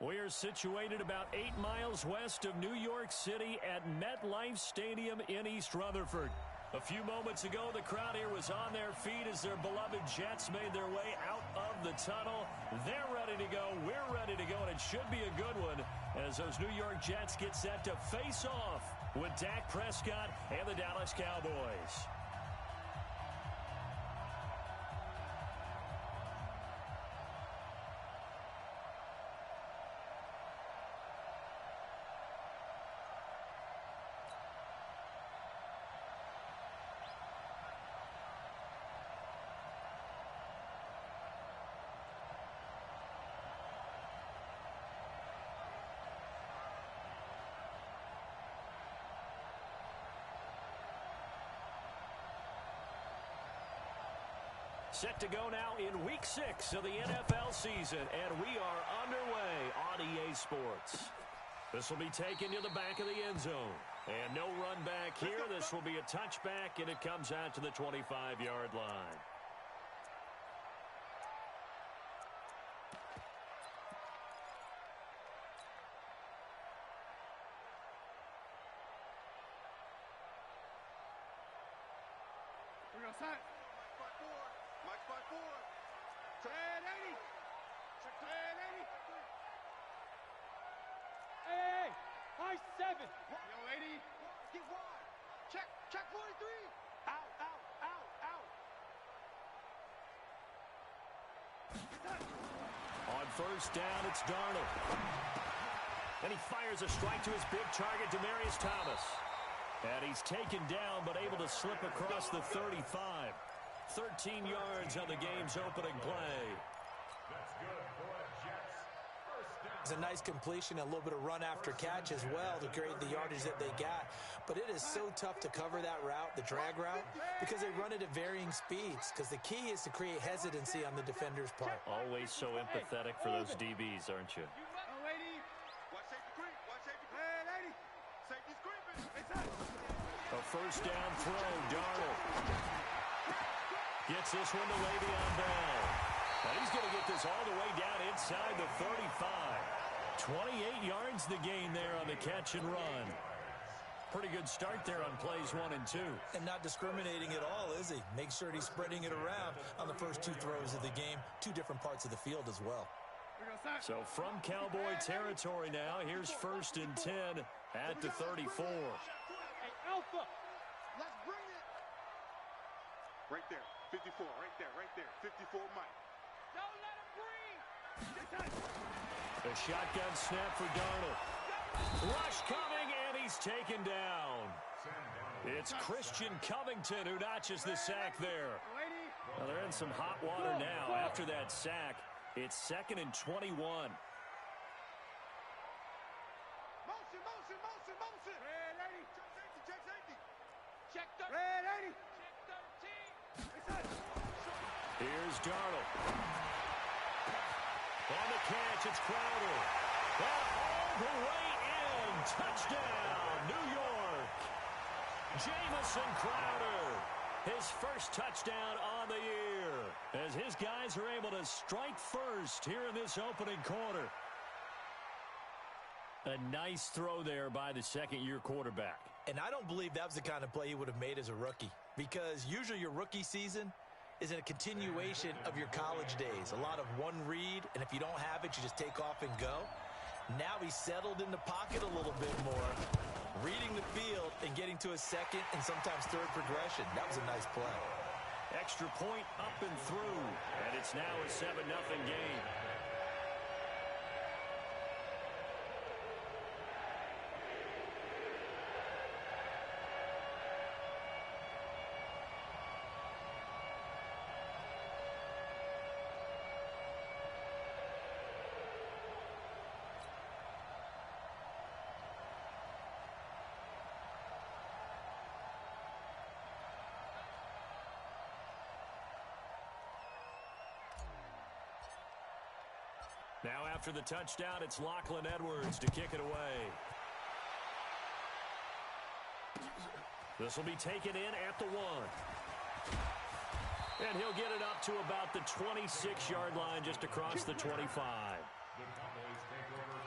We are situated about 8 miles west of New York City at MetLife Stadium in East Rutherford. A few moments ago, the crowd here was on their feet as their beloved Jets made their way out of the tunnel. They're ready to go. We're ready to go, and it should be a good one as those New York Jets get set to face off with Dak Prescott and the Dallas Cowboys. Set to go now in Week 6 of the NFL season, and we are underway on EA Sports. This will be taken to the back of the end zone. And no run back here. This will be a touchback, and it comes out to the 25-yard line. We're going to set. Mike 5-4. Trade 80. Check trade 80. Hey, high 7. Yo, 80. Get wide. Check 43. Out. On first down, it's Darnold. And he fires a strike to his big target, Demaryius Thomas. And he's taken down, but able to slip across the 35. 13 yards on the game's opening play. That's good for the Jets. First down. It's a nice completion, a little bit of run after catch as well to create the yardage that they got. But it is so tough to cover that route, the drag route, because they run it at varying speeds. Because the key is to create hesitancy on the defender's part. Always so empathetic for those DBs, aren't you? A first down throw, Darnold. Gets this one to Le'Veon Bell. And he's going to get this all the way down inside the 35. 28 yards the gain there on the catch and run. Pretty good start there on plays 1 and 2. And not discriminating at all, is he? Make sure he's spreading it around on the first 2 throws of the game. 2 different parts of the field as well. So from Cowboy territory now, here's first and 10 at the 34. Hey, Alpha. Let's bring it. Right there. 54. Right there. 54, Mike. Don't let him breathe. The shotgun snap for Darnold. Rush coming, and he's taken down. It's Christian Covington who notches the sack there. Well, they're in some hot water now after that sack. It's 2nd and 21. Motion. Red 80. Check safety. Check 13. Red 80. Check 13. Here's Darnold. On the catch, it's Crowder. And all the way in. Touchdown, New York. Jamison Crowder. His first touchdown on the year as his guys are able to strike first here in this opening quarter. A nice throw there by the second-year quarterback. And I don't believe that was the kind of play he would have made as a rookie, because usually your rookie season is in a continuation of your college days. A lot of one read, and if you don't have it, you just take off and go. Now he's settled in the pocket a little bit more, reading the field and getting to a second and sometimes third progression. That was a nice play. Extra point up and through, and it's now a 7-0 game. Now after the touchdown, it's Lachlan Edwards to kick it away. This will be taken in at the 1. And he'll get it up to about the 26-yard line just across the 25. The Cowboys take over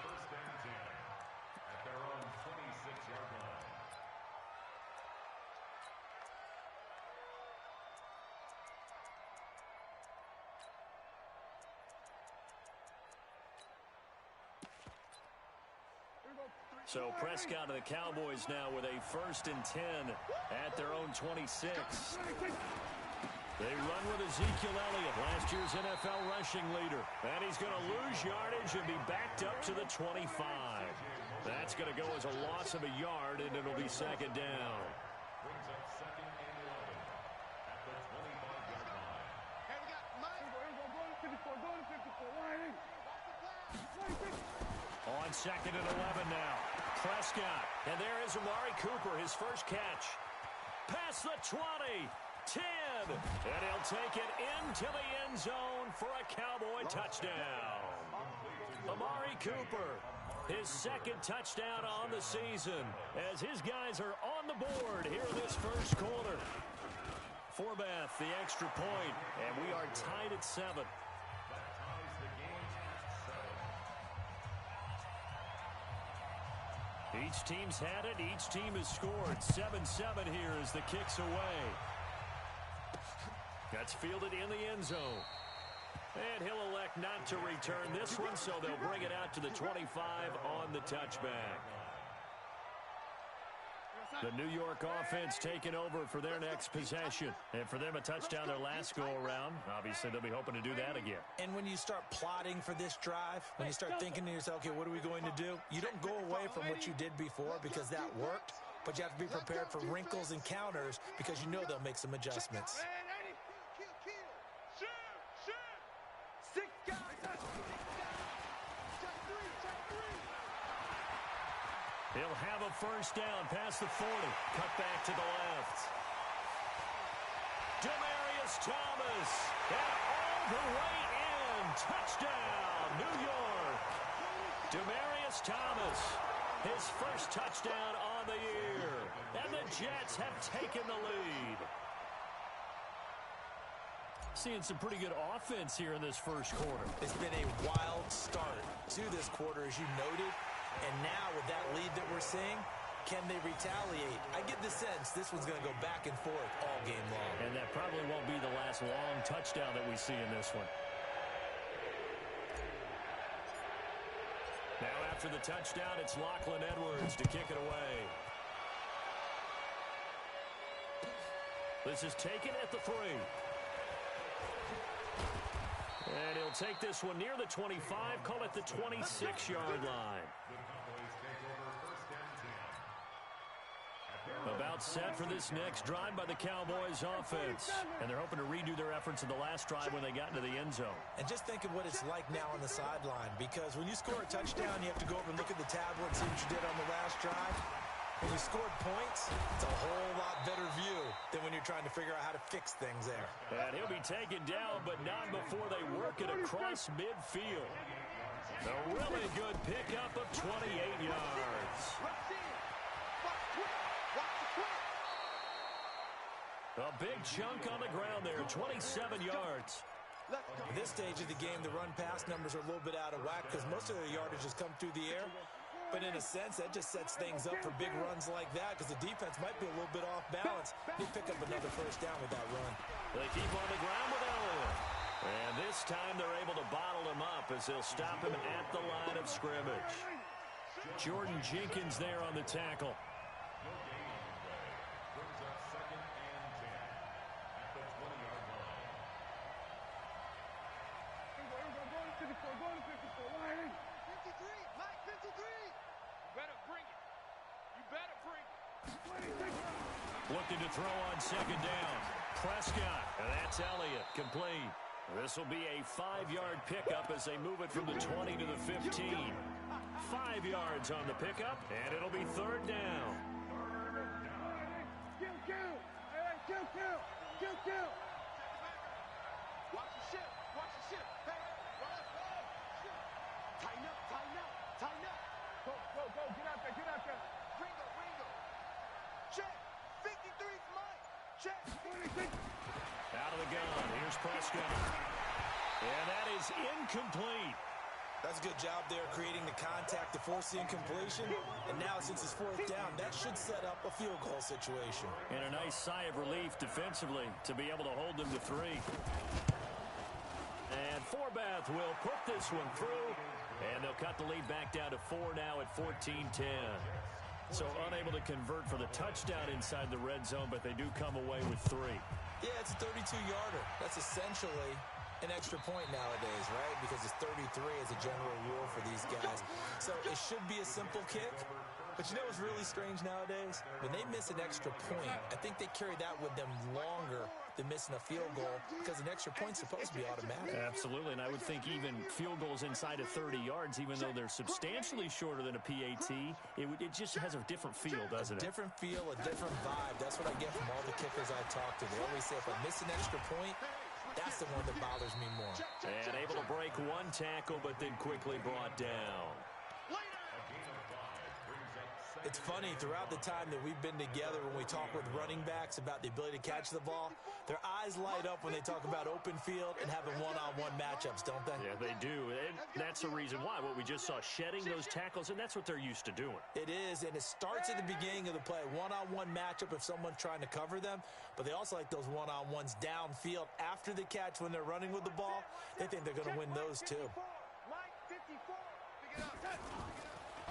So Prescott and the Cowboys now with a 1st and 10 at their own 26. They run with Ezekiel Elliott, last year's NFL rushing leader. And he's going to lose yardage and be backed up to the 25. That's going to go as a loss of a yard, and it'll be 2nd down. Brings up 2nd and 11 at the 25-yard line. Hey, we got Mike. Go to 54. Go to 54. Line. On 2nd and 11 now. Prescott. And there is Amari Cooper, his first catch. Past the 20. 10. And he'll take it into the end zone for a Cowboy touchdown. Amari Cooper, his 2nd touchdown on the season as his guys are on the board here in this first quarter. Forbath, the extra point, and we are tied at 7. That ties the game at 7. Each team's had it. Each team has scored. 7-7 here as the kick's away. That's fielded in the end zone. And he'll elect not to return this one, so they'll bring it out to the 25 on the touchback. The New York offense taking over for their next possession. And for them, a touchdown their last go-around. Obviously, they'll be hoping to do that again. And when you start plotting for this drive, when you start thinking to yourself, okay, what are we going to do? You don't go away from what you did before because that worked, but you have to be prepared for wrinkles and counters because you know they'll make some adjustments. He'll have a first down past the 40. Cut back to the left. Demaryius Thomas. And all the way in. Touchdown, New York. Demaryius Thomas. His first touchdown on the year. And the Jets have taken the lead. Seeing some pretty good offense here in this first quarter. It's been a wild start to this quarter, as you noted. And now with that lead that we're seeing, can they retaliate? I get the sense this one's going to go back and forth all game long. And that probably won't be the last long touchdown that we see in this one. Now after the touchdown, it's Lachlan Edwards to kick it away. This is taken at the 3. And he'll take this one near the 25, call it the 26-yard line. The Cowboys take over 1st and 10. About set for this next drive by the Cowboys offense. And they're hoping to redo their efforts in the last drive when they got into the end zone. And just think of what it's like now on the sideline, because when you score a touchdown, you have to go over and look at the tablet and see what you did on the last drive. When you scored points, it's a whole lot better view than when you're trying to figure out how to fix things there. And he'll be taken down, but not before they work it across midfield. A really good pickup of 28 yards. A big chunk on the ground there, 27 yards. At this stage of the game, the run-pass numbers are a little bit out of whack because most of their yardage has come through the air. But in a sense, that just sets things up for big runs like that because the defense might be a little bit off balance. They pick up another first down with that run. They keep on the ground with Elliott. And this time they're able to bottle him up as they'll stop him at the line of scrimmage. Jordan Jenkins there on the tackle. No gain on the play. Brings up 2nd and 10 at the 20-yard line. Go to 54. Line. 53, Mike, 53. You better bring it. You better bring it. Looking to throw on 2nd down. Prescott, and that's Elliott, complete. This will be a 5-yard pickup as they move it from the 20 to the 15. 5 yards on the pickup, and it'll be 3rd down. Kill. Watch the ship. Hey, tighten up. Go. Get out there. Ringo. Check. 53's Mike. Check. Out of the gun. Here's Prescott. And that is incomplete. That's a good job there creating the contact to force the incompletion. And now since it's 4th down, that should set up a field goal situation. And a nice sigh of relief defensively to be able to hold them to 3. And Forbath will put this one through. And they'll cut the lead back down to 4 now at 14-10. So unable to convert for the touchdown inside the red zone, but they do come away with 3. Yeah, it's a 32-yarder. That's essentially an extra point nowadays, right? Because it's 33 as a general rule for these guys. So it should be a simple kick. But you know what's really strange nowadays? When they miss an extra point, I think they carry that with them longer than missing a field goal because an extra point's supposed to be automatic. Absolutely, and I would think even field goals inside of 30 yards, even though they're substantially shorter than a PAT, it just has a different feel, doesn't it? A different feel, a different vibe. That's what I get from all the kickers I talk to. They always say if I miss an extra point, that's the one that bothers me more. And able to break one tackle, but then quickly brought down. It's funny, throughout the time that we've been together, when we talk with running backs about the ability to catch the ball, their eyes light up when they talk about open field and having one-on-one matchups, don't they? Yeah, they do. And that's the reason why. What we just saw, shedding those tackles, and that's what they're used to doing. It is, and it starts at the beginning of the play. One-on-one matchup if someone's trying to cover them, but they also like those one-on-ones downfield after the catch when they're running with the ball. They think they're going to win those, too.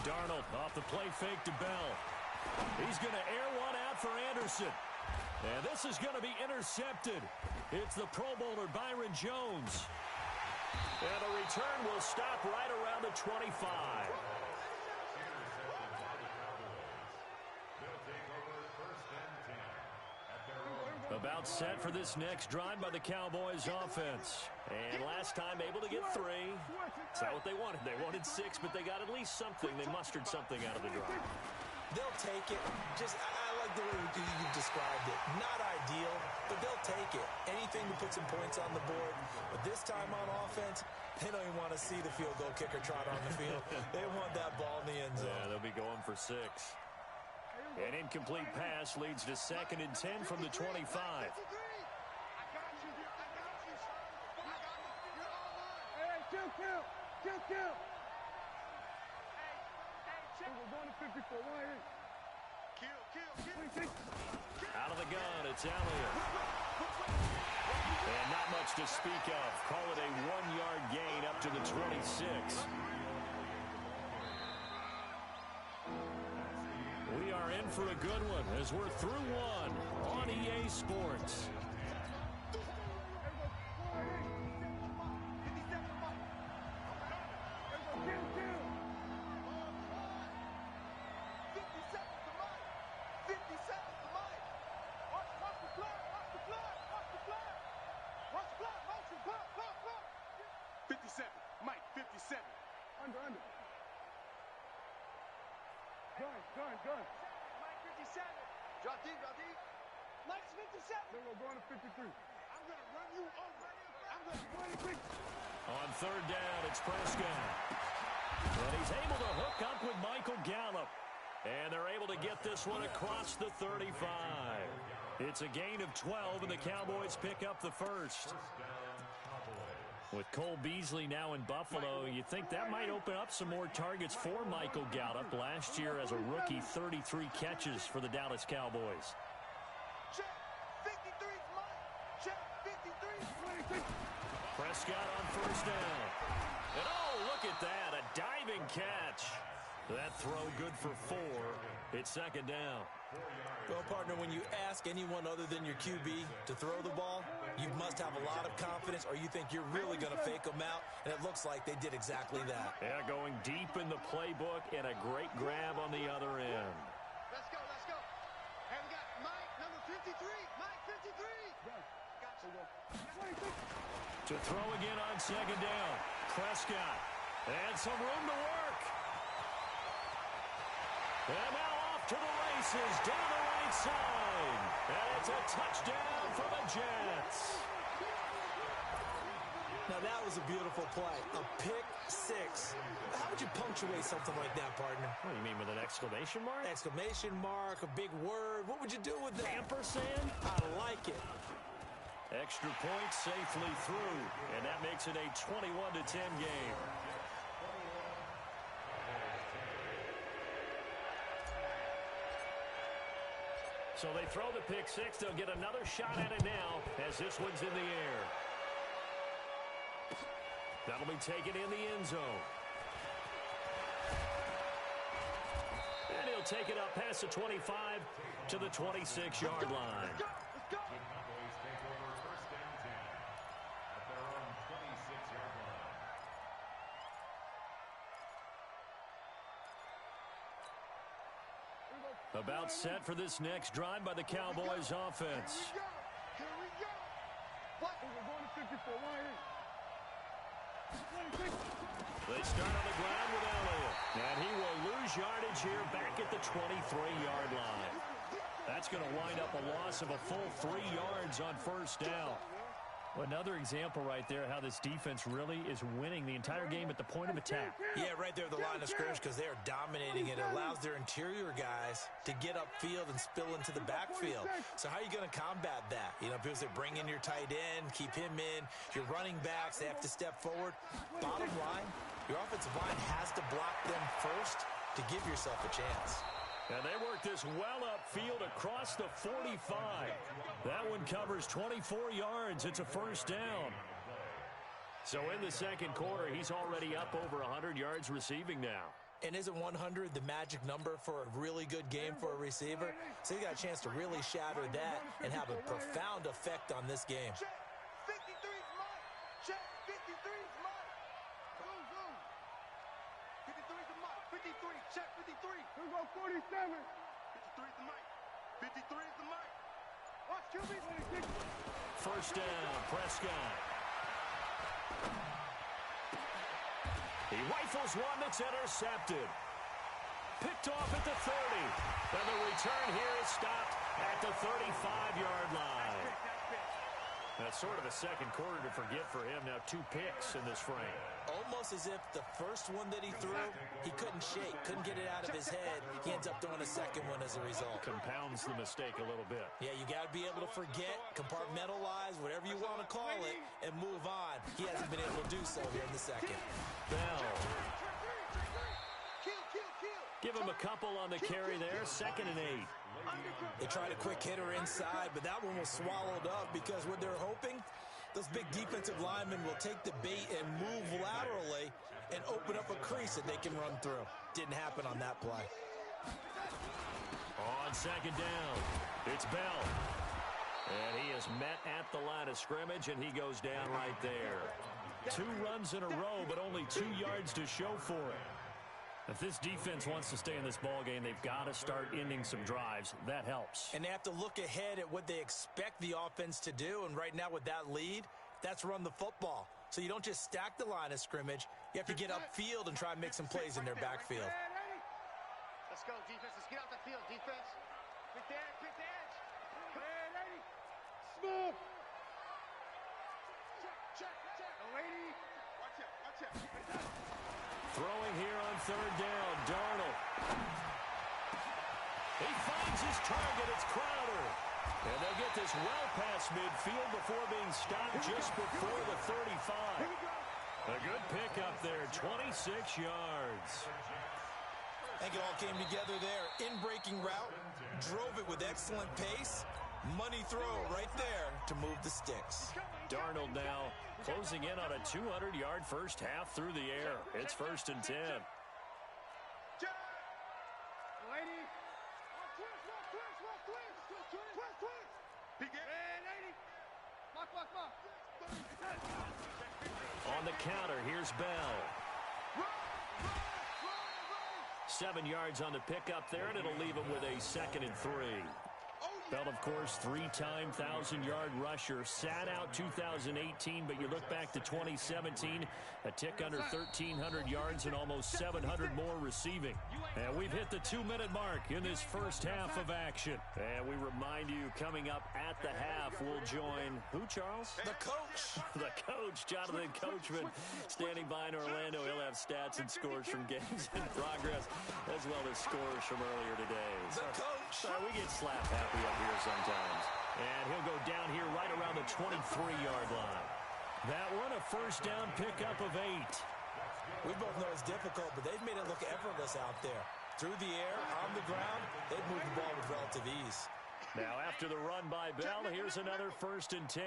Darnold off the play fake to Bell. He's going to air one out for Anderson. And this is going to be intercepted. It's the Pro Bowler Byron Jones. And the return will stop right around the 25. About set for this next drive by the Cowboys offense. And last time able to get 3. It's not what they wanted. They wanted 6, but they got at least something. They mustered something out of the drive. They'll take it. I like the way you described it. Not ideal, but they'll take it. Anything to put some points on the board. But this time on offense, they don't even want to see the field goal kicker trot on the field. They want that ball in the end zone. Yeah, they'll be going for 6. An incomplete pass leads to 2nd and 10 from the 25. Kill. We're going to 54. Kill. Out of the gun, it's Elliott. And not much to speak of. Call it a 1-yard gain up to the 26. We are in for a good one as we're through 1 on EA Sports. Under. Gun. Mike 57. Drop deep. Mike's 57. We're going to 53. I'm going to run you over. I'm going to run you quick. On 3rd down, it's Prescott. And he's able to hook up with Michael Gallup. And they're able to get this one across the 35. It's a gain of 12, and the Cowboys pick up the first. With Cole Beasley now in Buffalo, you think that might open up some more targets for Michael Gallup. Last year as a rookie, 33 catches for the Dallas Cowboys. Check. 53's Mike. Check. 53. Prescott on 1st down. And oh, look at that, a diving catch. That throw good for 4. It's 2nd down. Well, partner, when you ask anyone other than your QB to throw the ball, you must have a lot of confidence or you think you're really going to fake them out, and it looks like they did exactly that. Yeah, going deep in the playbook and a great grab on the other end. Let's go. And we got Mike, number 53. Mike, 53. Gotcha. To throw again on 2nd down. Prescott. And some room to work. And now off to the races down the right side. And it's a touchdown for the Jets. Now, that was a beautiful play. A pick 6. How would you punctuate something like that, partner? What do you mean, with an exclamation mark? Exclamation mark, a big word. What would you do with that? Ampersand? I like it. Extra point safely through. And that makes it a 21-10 game. So they throw the pick 6. They'll get another shot at it now as this one's in the air. That'll be taken in the end zone. They'll take it up past the 25 to the 26-yard line. The Cowboys take over first down 10 at their own 26-yard line. About set for this next drive by the Cowboys offense. Here we go. What? We're going to 54. Why? They start on the ground with Elliott. And he will lose yardage here back at the 23-yard line. That's going to wind up a loss of a full 3 yards on first down. Another example right there how this defense really is winning the entire game at the point of attack. Yeah, right there at the line of scrimmage because they are dominating it. It allows their interior guys to get upfield and spill into the backfield. So how are you going to combat that? You know, because they bring in your tight end, keep him in. Your running backs, they have to step forward. Bottom line, your offensive line has to block them first to give yourself a chance. And they work this well upfield across the 45. That one covers 24 yards. It's a first down. So in the second quarter, he's already up over 100 yards receiving now. And isn't 100 the magic number for a really good game for a receiver? So he got a chance to really shatter that and have a profound effect on this game. Check. 53's mine. Check. 53's mine. Zoom, zoom. 53's the mic. 53. Check 53. We're going 47. 53's the mic. 53's the mic. Watch QB. 26. First down, Prescott. He rifles one that's intercepted. Picked off at the 30. And the return here is stopped at the 35-yard line. That's sort of a second quarter to forget for him. Now 2 picks in this frame. Almost as if the first one that he threw, he couldn't shake, couldn't get it out of his head. He ends up throwing a second one as a result. Compounds the mistake a little bit. Yeah, you got to be able to forget, compartmentalize, whatever you want to call it, and move on. He hasn't been able to do so here in the second. Bell. Kill. Give him a couple on the carry there. 2nd and 8. They tried a quick hitter inside, but that one was swallowed up because what they're hoping, those big defensive linemen will take the bait and move laterally and open up a crease that they can run through. Didn't happen on that play. On 2nd down, it's Bell. And he is met at the line of scrimmage, and he goes down right there. 2 runs in a row, but only 2 yards to show for it. If this defense wants to stay in this ballgame, they've got to start ending some drives. That helps. And they have to look ahead at what they expect the offense to do. And right now with that lead, that's run the football. So you don't just stack the line of scrimmage. You have to get upfield and try and make some plays in their backfield. Let's go, defense. Let's get out the field, defense. Quick the edge, quick the edge. Smooth. Check. Lady. Watch out. Throwing here on 3rd down, Darnold. He finds his target. It's Crowder. And they'll get this well past midfield before being stopped just before the 35. A good pickup there, 26 yards. I think it all came together there. In-breaking route, drove it with excellent pace. Money throw right there to move the sticks. Darnold now closing in on a 200-yard first half through the air. It's 1st and 10. Lady. On the counter, here's Bell. 7 yards on the pickup there, and it'll leave him with a 2nd and 3. Bell, of course, 3-time 1,000-yard rusher. Sat out 2018, but you look back to 2017, a tick under 1,300 yards and almost 700 more receiving. And we've hit the 2-minute mark in this first half of action. And we remind you, coming up at the half, we'll join who, Charles? The coach. The coach, Jonathan Coachman, standing by in Orlando. He'll have stats and scores from games in progress, as well as scores from earlier today. The coach. Sorry, we get slap happy up here sometimes. And he'll go down here right around the 23-yard line. That one, a first down pickup of 8. We both know it's difficult, but they've made it look effortless out there. Through the air, on the ground, they've moved the ball with relative ease. Now after the run by Bell, here's another 1st and 10.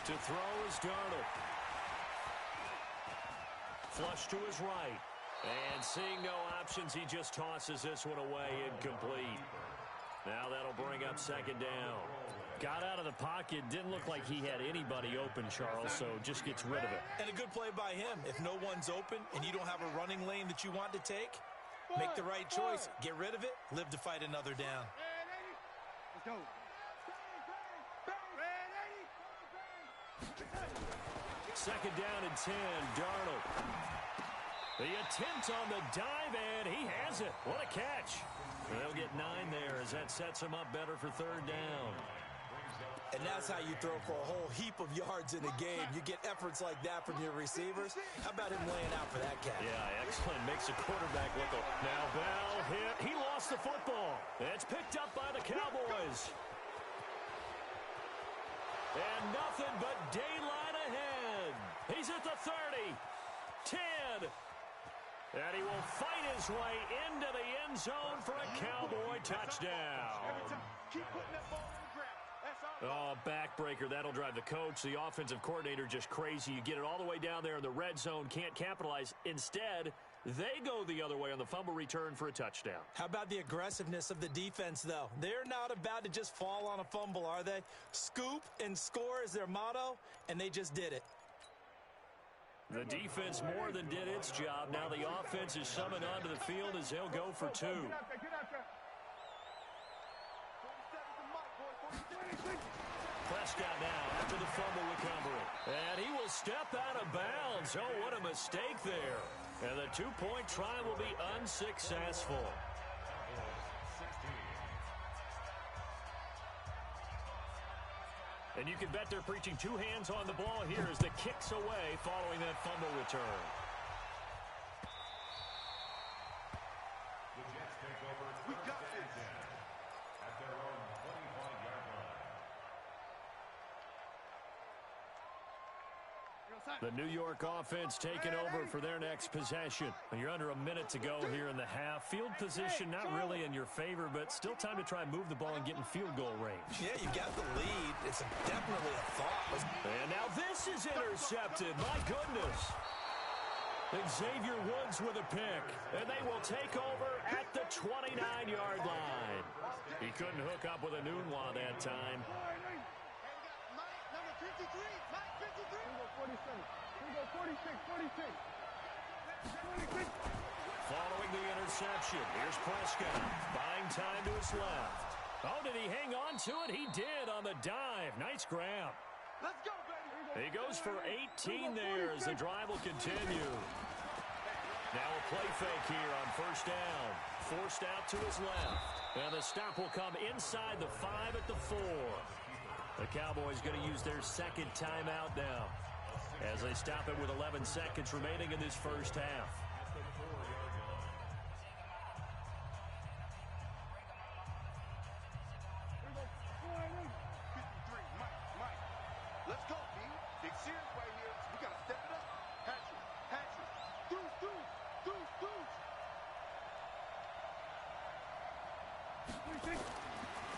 To throw is Darnold. Flush to his right. And seeing no options, he just tosses this one away incomplete. Now that'll bring up second down. Got out of the pocket. Didn't look like he had anybody open, Charles, so just gets rid of it. And a good play by him. If no one's open and you don't have a running lane that you want to take, make the right choice. Get rid of it. Live to fight another down. Let's go. Second down and 10, Darnold. The attempt on the dive, and he has it. What a catch. They'll get 9 there as that sets him up better for third down. And that's how you throw for a whole heap of yards in a game. You get efforts like that from your receivers. How about him laying out for that catch? Yeah, excellent. Makes the quarterback look. Now Bell hit. He lost the football. It's picked up by the Cowboys. And nothing but daylight ahead. He's at the 30, 10. And he will fight his way into the end zone for a Cowboy touchdown. Every time, keep putting that ball on the ground. That's our Oh, backbreaker. That'll drive the coach, the offensive coordinator, just crazy. You get it all the way down there in the red zone, can't capitalize. Instead, they go the other way on the fumble return for a touchdown. How about the aggressiveness of the defense, though? They're not about to just fall on a fumble, are they? Scoop and score is their motto, and they just did it. The defense more than did its job. Now the offense is summoned onto the field as they'll go for 2. Get out there. Prescott now after the fumble recovery. And he will step out of bounds. Oh, what a mistake there. And the 2-point try will be unsuccessful. And you can bet they're preaching 2 hands on the ball here as the kick's away following that fumble return. The Jets take over We got this. at their own 25-yard line. The New York offense taking over for their next possession. And you're under a minute to go here in the half. Field position not really in your favor, but still time to try and move the ball and get in field goal range. Yeah, you got the lead. It's definitely a thought. And now this is intercepted. My goodness. Xavier Woods with a pick. And they will take over at the 29-yard line. He couldn't hook up with a Nunwa that time. Number 53. Mike 53. 46. Following the interception, here's Prescott. Buying time to his left. Oh, did he hang on to it? He did on the dive. Nice grab. Let's go, baby. He goes for 18 there as the drive will continue. Now a play fake here on first down. Forced out to his left. And the stop will come inside the 5 at the 4. The Cowboys going to use their second timeout now as they stop it with 11 seconds remaining in this first half. Mike. Let's go, B. Big serious right here. We got to step it up. Hatcher. Deuce.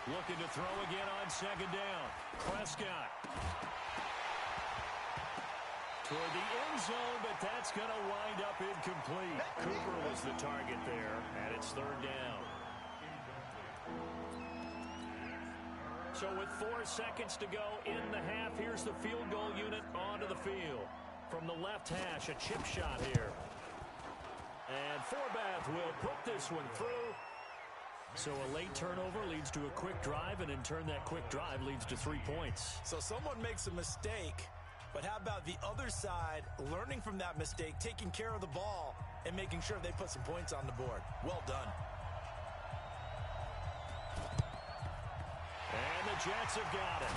Looking to throw again on second down. Prescott. Toward the end zone, but that's going to wind up incomplete. Cooper was the target there, and it's third down. So with 4 seconds to go in the half, here's the field goal unit onto the field. From the left hash, a chip shot here. And Forbath will put this one through. So a late turnover leads to a quick drive, and in turn that quick drive leads to 3 points. So someone makes a mistake, but how about the other side learning from that mistake, taking care of the ball, and making sure they put some points on the board? Well done. And the Jets have got it.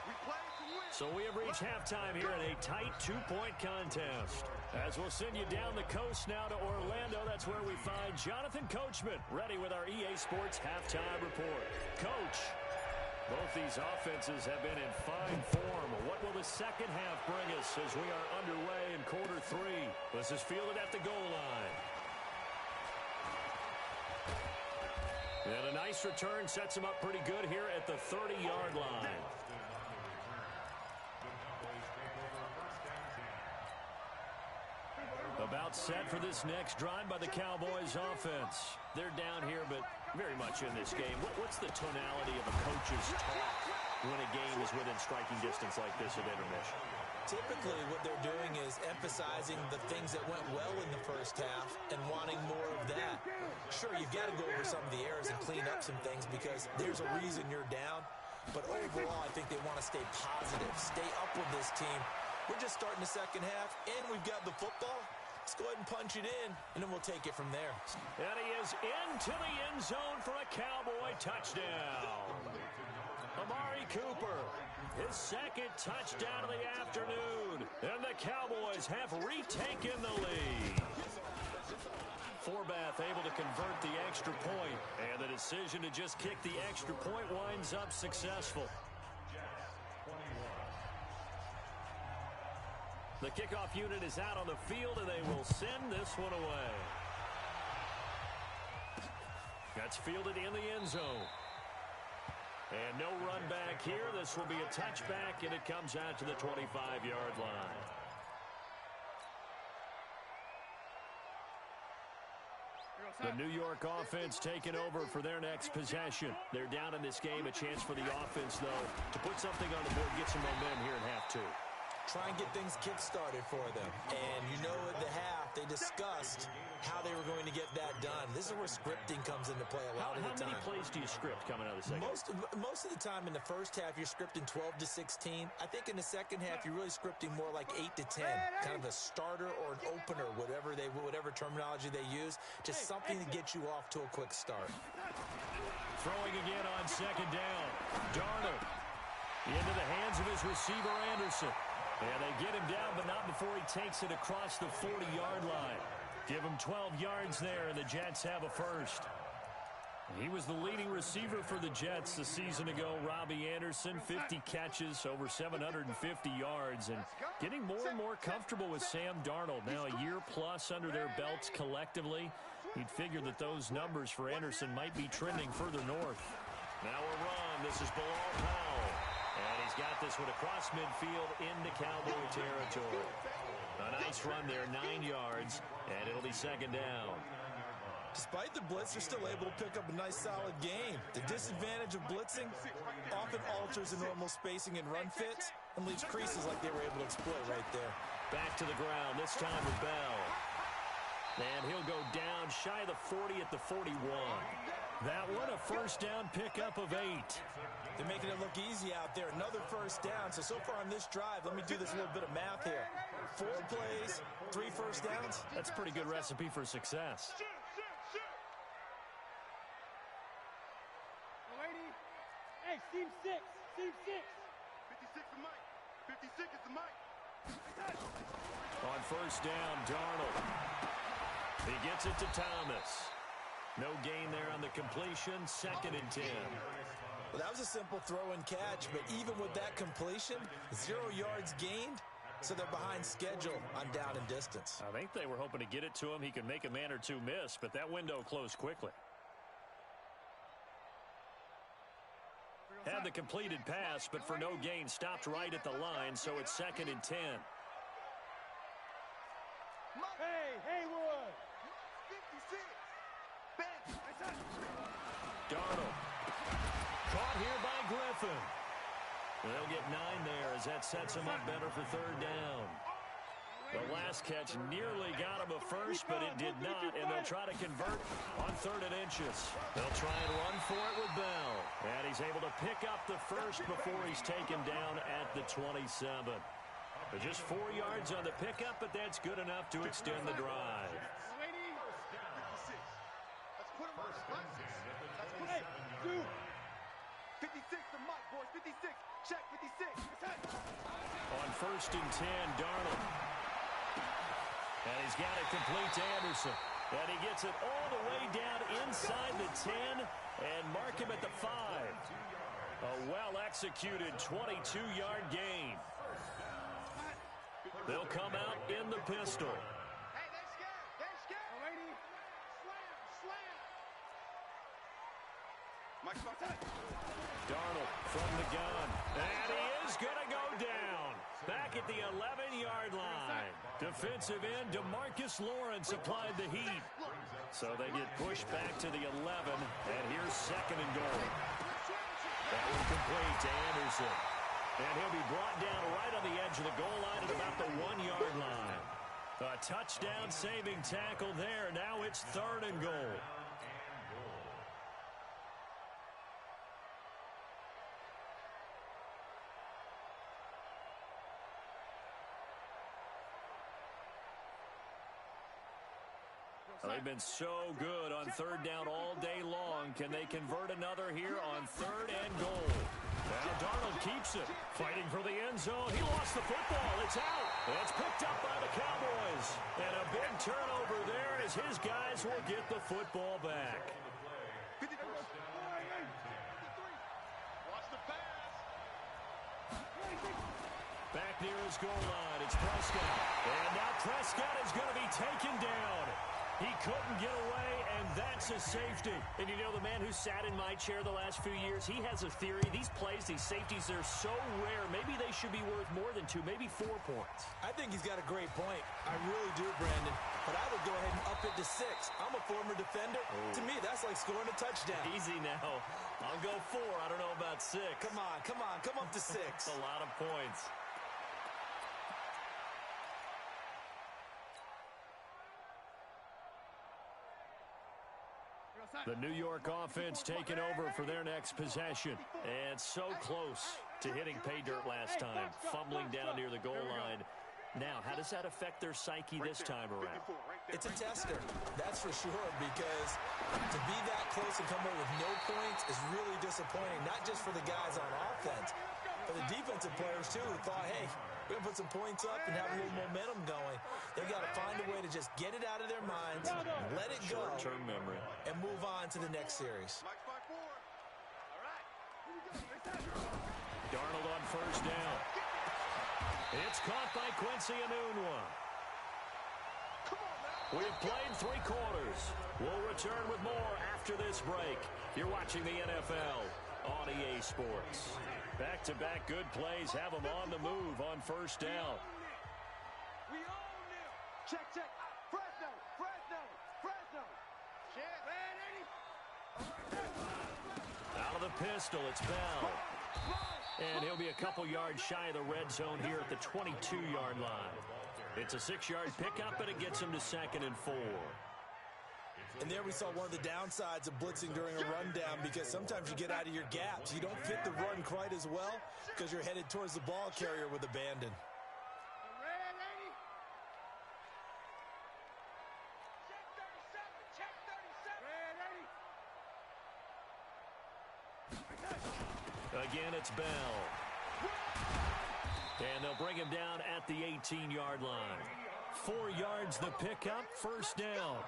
We play to win. So we have reached halftime here in a tight 2-point contest. As we'll send you down the coast now to Orlando, that's where we find Jonathan Coachman, ready with our EA Sports Halftime Report. Coach, both these offenses have been in fine form. What will the second half bring us as we are underway in quarter 3? This is fielded at the goal line. And a nice return sets him up pretty good here at the 30-yard line. set for this next drive by the Cowboys offense. They're down here, but very much in this game. What's the tonality of a coach's talk when a game is within striking distance like this at intermission? Typically, what they're doing is emphasizing the things that went well in the first half and wanting more of that. Sure, you've got to go over some of the errors and clean up some things because there's a reason you're down. But overall, I think they want to stay positive, stay up with this team. We're just starting the second half, and we've got the football. Let's go ahead and punch it in, and then we'll take it from there. And he is into the end zone for a Cowboy touchdown. Amari Cooper, his second touchdown of the afternoon. And the Cowboys have retaken the lead. Forbath able to convert the extra point, and the decision to just kick the extra point winds up successful. The kickoff unit is out on the field, and they will send this one away. That's fielded in the end zone. And no run back here. This will be a touchback, and it comes out to the 25-yard line. The New York offense taking over for their next possession. They're down in this game. A chance for the offense, though, to put something on the board, get some momentum here in half two. Try and get things kick-started for them. And you know at the half, they discussed how they were going to get that done. This is where scripting comes into play a lot of the time. How many plays do you script coming out of the second? Most of the time in the first half, you're scripting 12 to 16. I think in the second half, you're really scripting more like 8 to 10. Kind of a starter or an opener, whatever terminology they use. Just something to get you off to a quick start. Throwing again on second down. Darnold into the hands of his receiver, Anderson. And they get him down, but not before he takes it across the 40-yard line. Give him 12 yards there, and the Jets have a first. He was the leading receiver for the Jets a season ago. Robbie Anderson, 50 catches, over 750 yards, and getting more and more comfortable with Sam Darnold. Now a year plus under their belts collectively. You'd figure that those numbers for Anderson might be trending further north. Now a run. This is Bilal Powell. And he's got this one across midfield into Cowboy territory. A nice run there, 9 yards, and it'll be second down. Despite the blitz, they're still able to pick up a nice, solid game. The disadvantage of blitzing often alters the normal spacing and run fits and leaves creases like they were able to exploit right there. Back to the ground, this time with Bell. And he'll go down shy of the 40 at the 41. That one a first down pickup of 8. They're making it look easy out there. Another first down. So far on this drive, let me do this little bit of math here. 4 plays, 3 first downs. That's a pretty good recipe for success. Hey, Team 6. Team 6. 56 is Mike. 56 is the Mike. On first down, Darnold. He gets it to Thomas. No gain there on the completion. Second and 10. Well, that was a simple throw and catch, but even with that completion, 0 yards gained, so they're behind schedule on down and distance. I think they were hoping to get it to him. He could make a man or two miss, but that window closed quickly. Had the completed pass, but for no gain, stopped right at the line, so it's second and 10. Hey, Haywood. 56. Ben. Darnold. Caught here by Griffin. They'll get 9 there as that sets him up better for third down. The last catch nearly got him a first, but it did not, and they'll try to convert on 3rd and inches. They'll try and run for it with Bell. And he's able to pick up the first before he's taken down at the 27. But just 4 yards on the pickup, but that's good enough to extend the drive. 56. Let's put him on the spot. Let's put Hey, dude. 56 to Mike, boys. 56. Check 56. On first and 10, Darnold. And he's got it complete to Anderson. And he gets it all the way down inside the 10 and mark him at the 5. A well-executed 22-yard gain. They'll come out in the pistol. Hey, they're scared. They're scared. Lady. Slam. Mike, spot. Darnold from the gun. And he is going to go down. Back at the 11-yard line. Defensive end DeMarcus Lawrence applied the heat. So they get pushed back to the 11, and here's second and goal. That one complete to Anderson. And he'll be brought down right on the edge of the goal line at about the 1-yard line. A touchdown-saving tackle there. Now it's third and goal. They've been so good on third down all day long. Can they convert another here on third and goal? Now Darnold keeps it. Fighting for the end zone. He lost the football. It's out. It's picked up by the Cowboys. And a big turnover there as his guys will get the football back. Watch the pass. Back near his goal line. It's Prescott. And now Prescott is going to be taken down. He couldn't get away, and that's a safety. And you know, the man who sat in my chair the last few years, he has a theory. These plays, these safeties, they're so rare. Maybe they should be worth more than 2, maybe 4 points. I think he's got a great point. I really do, Brandon. But I would go ahead and up it to 6. I'm a former defender. To me, that's like scoring a touchdown. Easy now. I'll go 4. I don't know about 6. Come on. Come up to 6. A lot of points. The New York offense taking over for their next possession. And so close to hitting pay dirt last time. Fumbling down near the goal line. Now, how does that affect their psyche this time around? It's a tester, that's for sure, because to be that close and come away with no points is really disappointing, not just for the guys on offense, but the defensive players, too, who thought, hey, we're going to put some points up and have a little momentum going. They've got to find a way to just get it out of their minds, let it go, short-term memory, and move on to the next series. Darnold on first down. It's caught by Quincy Enunwa. We've played 3 quarters. We'll return with more after this break. You're watching the NFL on EA Sports. Back-to-back good plays have them on the move on first down. We own them. Check. Fresno. Out of the pistol, it's Bell. And he'll be a couple yards shy of the red zone here at the 22-yard line. It's a 6-yard pickup, but it gets him to second and 4. And there we saw one of the downsides of blitzing during a rundown, because sometimes you get out of your gaps. You don't fit the run quite as well because you're headed towards the ball carrier with abandon. Again, it's Bell. And they'll bring him down at the 18-yard line. 4 yards the pickup, first down.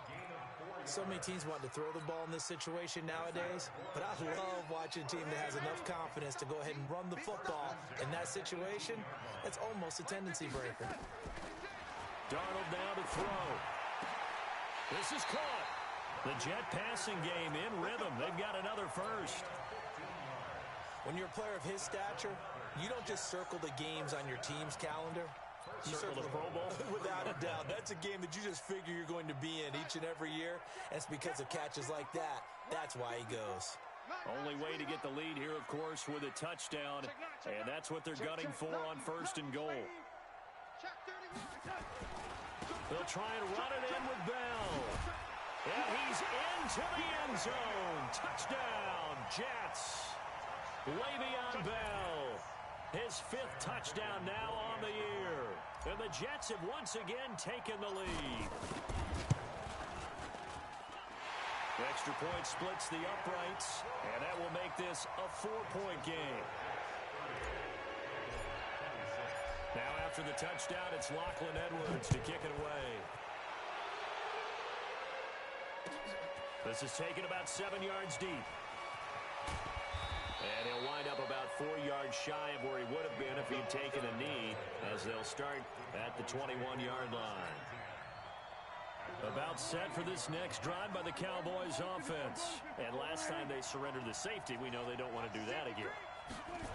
So many teams want to throw the ball in this situation nowadays, but I love watching a team that has enough confidence to go ahead and run the football. In that situation, that's almost a tendency breaker. Darnold now to throw. This is caught. The Jet passing game in rhythm. They've got another first. When you're a player of his stature, you don't just circle the games on your team's calendar. You circle the Pro Bowl? Without a doubt. That's a game that you just figure you're going to be in each and every year. And it's because of catches like that. That's why he goes. Only way to get the lead here, of course, with a touchdown. And that's what they're gunning for on first and goal. They'll try and run it in with Bell. And he's into the end zone. Touchdown, Jets. Le'Veon Bell, his 5th touchdown now on the year. And the Jets have once again taken the lead. The extra point splits the uprights, and that will make this a 4-point game. Now after the touchdown, it's Lachlan Edwards to kick it away. This is taken about 7 yards deep. And he'll wind up about 4 yards shy of where he would have been if he'd taken a knee, as they'll start at the 21-yard line. About set for this next drive by the Cowboys offense. And last time they surrendered the safety, we know they don't want to do that again.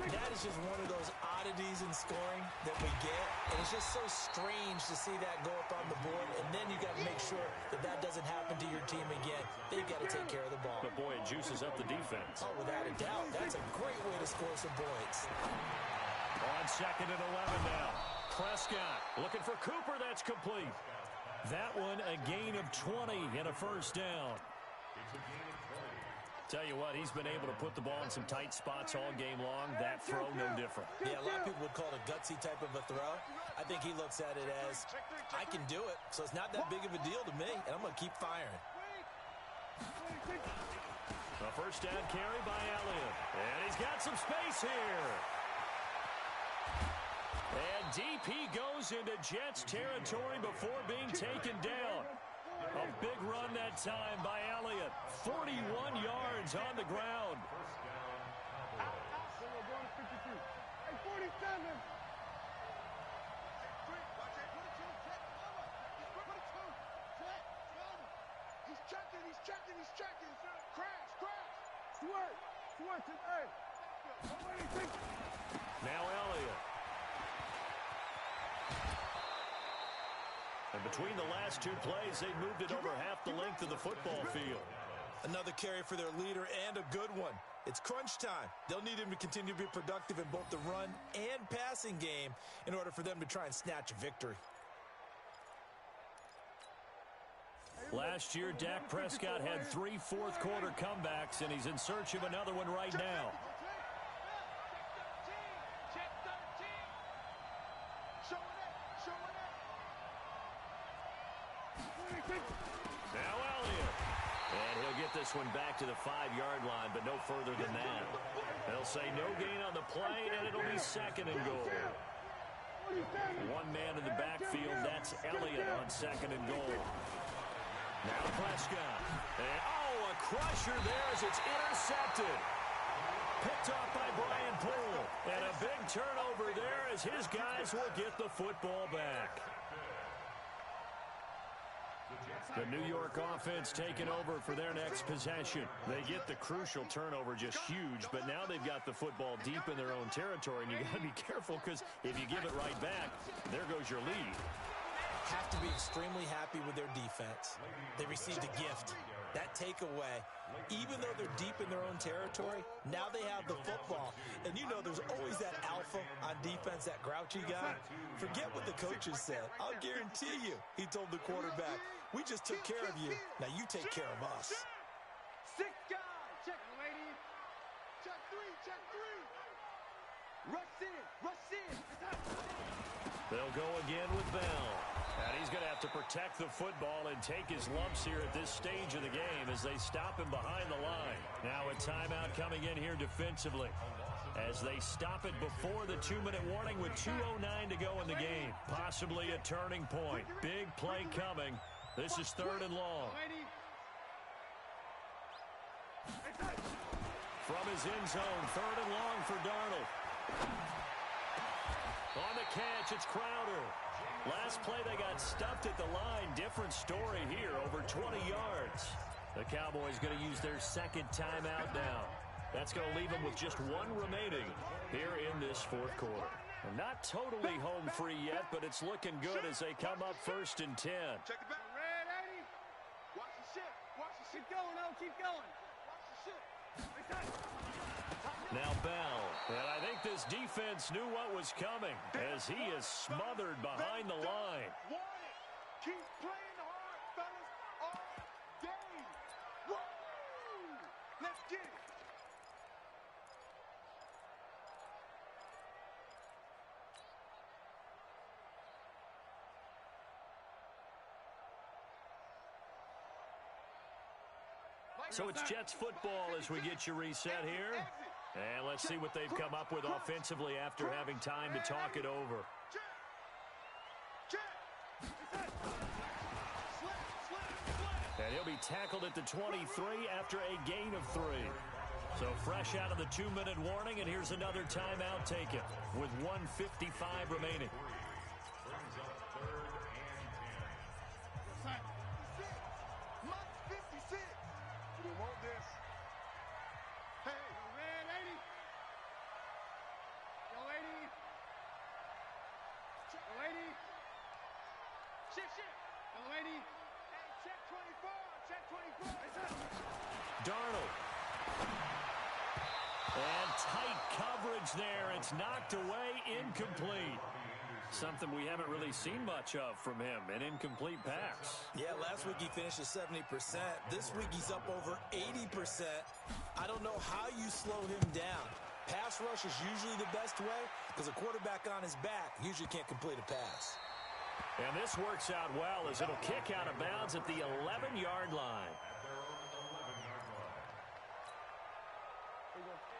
That is just one of those oddities in scoring that we get. And it's just so strange to see that go up on the board. And then you got to make sure that that doesn't happen to your team again. They've got to take care of the ball. But boy, it juices up the defense. Oh, without a doubt. That's a great way to score some points. On 2nd and 11 now. Prescott looking for Cooper. That's complete. That one a gain of 20 and a first down. Tell you what, he's been able to put the ball in some tight spots all game long. That throw, no different. Yeah, a lot of people would call it a gutsy type of a throw. I think he looks at it as, I can do it, so it's not that big of a deal to me, and I'm going to keep firing. A first down carry by Elliott. And he's got some space here. And deep he goes into Jets territory before being taken down. A big run that time by Elliott. 41 yards on the ground. Hey, 47. He's checking. Crash. Work. Hey. Now Elliott. And between the last two plays, they moved it over half the length of the football field. Another carry for their leader and a good one. It's crunch time. They'll need him to continue to be productive in both the run and passing game in order for them to try and snatch a victory. Last year, Dak Prescott had 3 fourth-quarter comebacks, and he's in search of another one right now. Now Elliott. And he'll get this one back to the 5-yard line, but no further than that. They'll say no gain on the play, and it'll be 2nd and goal. One man in the backfield, that's Elliott on 2nd and goal. Now Prescott. And, a crusher there as it's intercepted. Picked off by Brian Poole. And a big turnover there as his guys will get the football back. The New York offense taking over for their next possession. They get the crucial turnover, just huge, but now they've got the football deep in their own territory, and you got to be careful because if you give it right back, there goes your lead. Have to be extremely happy with their defense. They received a gift. That takeaway, even though they're deep in their own territory, now they have the football. And you know there's always that alpha on defense, that grouchy guy. Forget what the coaches said. I'll guarantee you, he told the quarterback, we just took care of you. Now you take care of us. 6 guys. Check, ladies. Check 3. Rush in. They'll go again with Bell. And he's going to have to protect the football and take his lumps here at this stage of the game as they stop him behind the line. Now a timeout coming in here defensively as they stop it before the 2-minute warning with 2:09 to go in the game. Possibly a turning point. Big play coming. This is 3rd and long. From his end zone, 3rd and long for Darnold. On the catch, it's Crowder. Last play, they got stuffed at the line. Different story here, over 20 yards. The Cowboys going to use their 2nd timeout now. That's going to leave them with just 1 remaining here in this 4th quarter. And not totally home free yet, but it's looking good as they come up 1st and 10. Check it back. Red 80. Watch the shit. Keep going, keep going. Watch the shit. Now Bell, and I think this defense knew what was coming as he is smothered behind the line. Keep playing hard, fellas, all day. Woo! Let's get it. So it's Jets football as we get you reset here. And let's see what they've come up with offensively after having time to talk it over. And he'll be tackled at the 23 after a gain of 3. So fresh out of the 2-minute warning, and here's another timeout taken with 1:55 remaining. Shift. Hello, 80. Hey, check 24. Check 24. Darnold. And tight coverage there. It's knocked away, incomplete. Something we haven't really seen much of from him, an incomplete pass. Yeah, last week he finished at 70%. This week he's up over 80%. I don't know how you slow him down. Pass rush is usually the best way because a quarterback on his back usually can't complete a pass. And this works out well as it'll kick out of bounds at the 11-yard line.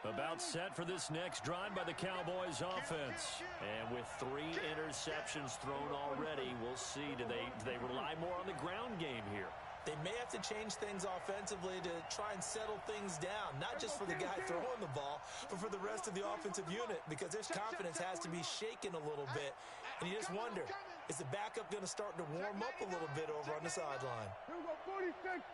About set for this next drive by the Cowboys offense. And with 3 interceptions thrown already, we'll see, do they rely more on the ground game here? They may have to change things offensively to try and settle things down, not just for the guy throwing the ball, but for the rest of the offensive unit, because their confidence has to be shaken a little bit. And you just wonder, is the backup going to start to warm up a little bit over on the sideline? Here we go, 46.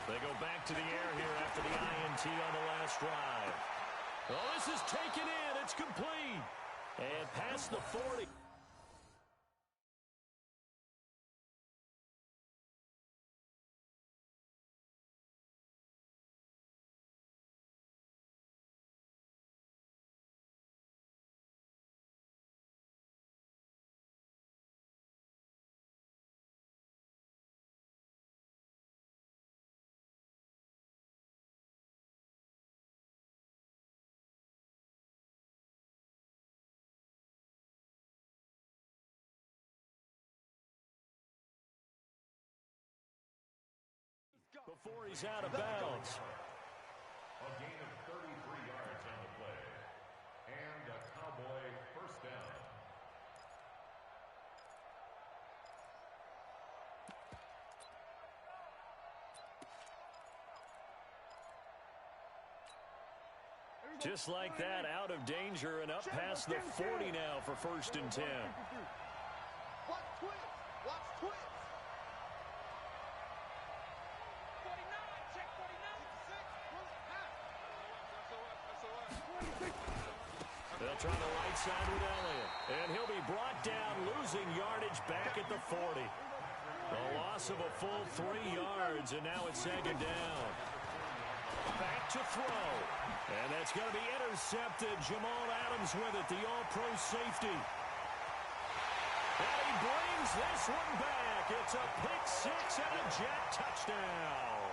They go back to the air here after the INT on the last drive. Oh, this is taken in. It's complete. And past the 40. Before he's out of bounds. A gain of 33 yards on the play. And a Cowboy first down. Just like that, out of danger and up past the 40 now for 1st and 10. Watch twins. Watch twins. 49. Check 49. They'll try the right side with Elliott. And he'll be brought down, losing yardage back at the 40. A loss of a full 3 yards, and now it's 2nd down. Back to throw. And that's going to be intercepted. Jamal Adams with it, the all-pro safety. And he brings this one back. It's a pick 6 and a Jet touchdown.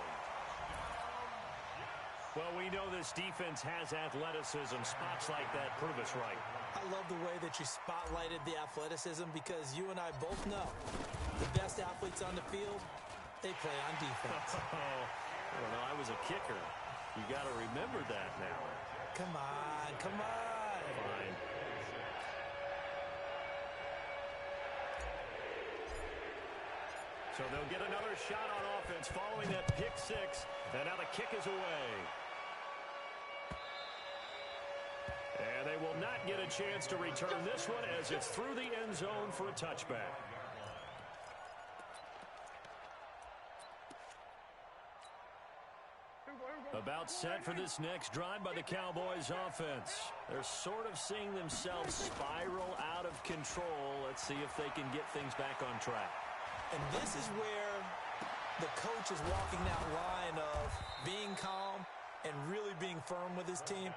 Well, we know this defense has athleticism. Spots like that prove us right. I love the way that you spotlighted the athleticism because you and I both know the best athletes on the field, they play on defense. Well, I was a kicker. You got to remember that now. Come on, come on. Fine. So they'll get another shot on offense following that pick 6, and now the kick is away. And they will not get a chance to return this one as it's through the end zone for a touchback. About set for this next drive by the Cowboys offense. They're sort of seeing themselves spiral out of control. Let's see if they can get things back on track. And this is where the coach is walking that line of being calm and really being firm with his team.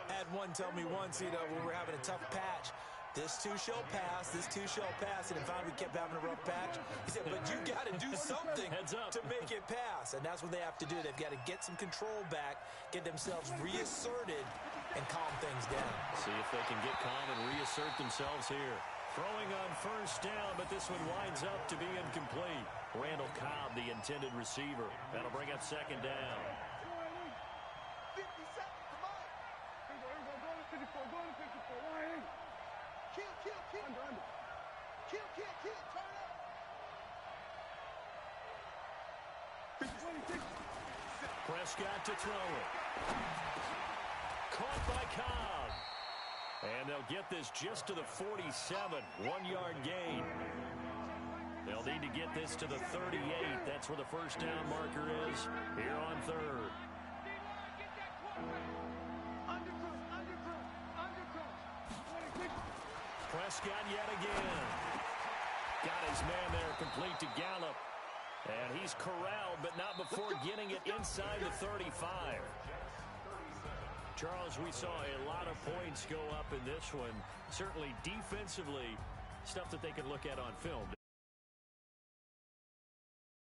I had one tell me once, when we were having a tough patch, this too shall pass, this too shall pass. And in fact, we kept having a rough patch. He said, but you got to do something to make it pass. And that's what they have to do. They've got to get some control back, get themselves reasserted, and calm things down. See if they can get calm and reassert themselves here. Throwing on 1st down, but this one winds up to be incomplete. Randall Cobb, the intended receiver. That'll bring up 2nd down. 50 seconds, come on. Here we go, go to 54, go to 54, line. Kill. Under. Kill, turn up. 26. Prescott to throw it. Caught by Cobb. And they'll get this just to the 47. 1-yard gain. They'll need to get this to the 38. That's where the first down marker is here on third. Prescott yet again. Got his man there, complete to Gallup. And he's corralled, but not before getting it inside the 35. Charles, we saw a lot of points go up in this one. Certainly defensively, stuff that they could look at on film.